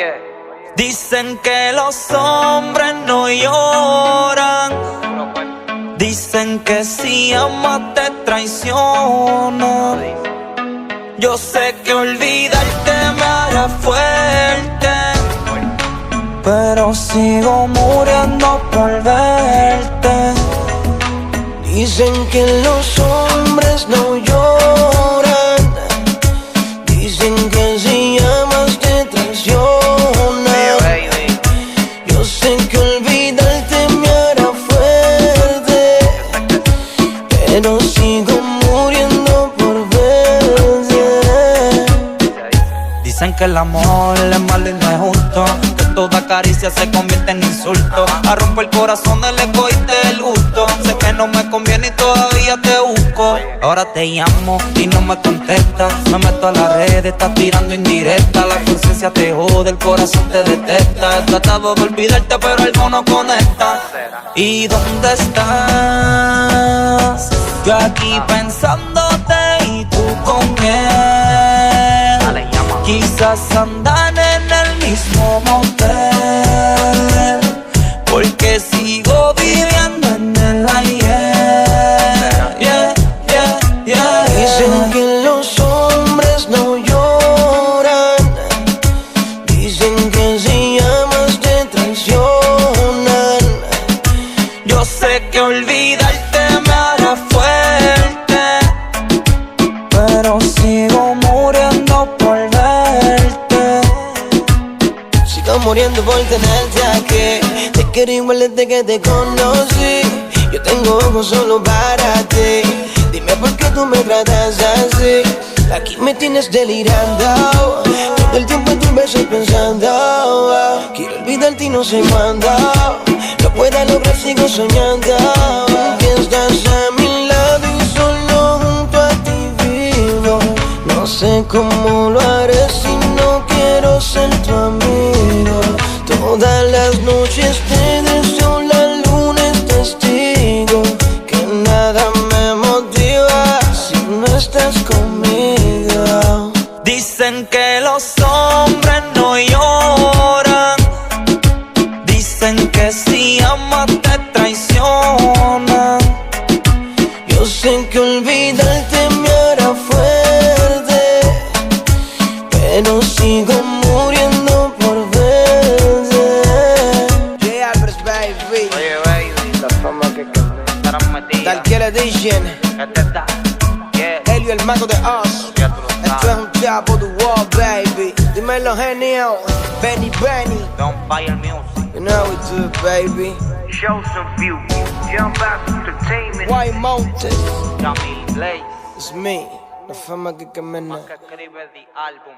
Oye, dicen que los hombres no lloran. Dicen que si amas te traiciona. Yo sé que olvidarte me hará fuerte, pero sigo muriendo por verte. Dicen que los hombres no lloran. Dicen que si amas te traicionan. Yo sé que olvidarte me hará fuerte, pero sigo muriendo por verte. Dicen que el amor es malo y no es justo, que toda caricia se convierte en insulto. Rompo el corazón del egoísta y del gusto. Sé que no me conviene y todavía te busco. Ahora te llamo y no me contestas. Me meto a la red, estás tirando indirecta. La conciencia te jode, el corazón te detesta. He tratado de olvidarte pero algo no conecta. ¿Y dónde estás? Yo aquí pensándote y tú con él. Quizás andan en el mismo motel, porque sigo viviendo en el ayer. Dicen que los hombres no lloran. Dicen que si amas te traicionan. Yo sé que olvidarte me hará fuerte, pero sigo muriendo por verte. Sigo muriendo por tenerte aquí. Te quiero igual desde que te conocí. Yo tengo ojos solo para ti. Dime por qué tú me tratas así. Aquí me tienes delirando. Todo el tiempo en tus besos pensando. Quiero olvidarte y no sé cuándo. Lo pueda lograr, sigo soñando. Que estás a mi lado y solo junto a ti vivo. No sé cómo lo haré si no quiero ser tu amigo. Todas las noches te deseo, la luna es testigo. Que nada me motiva si no estás conmigo. Dicen que los hombres no lloran. Dicen que si amas te traicionan. Yo sé que olvidarte me hará fuerte, pero sigo muriendo por verte. J. Alvarez, baby. oye, baby, la fama que estarán metidas. Talkiel Edition. Este está, yeah, Helio, el mago de Oz. ya tú lo Esto es sabes. un top of the world, baby. Dímelo, genio. Benny. Don't Fire Music. You know we do it, baby. Show some view. Jump out entertainment. White Mountain. Jamil Blaze. It's me. La fama que camina. Que escribe the álbum.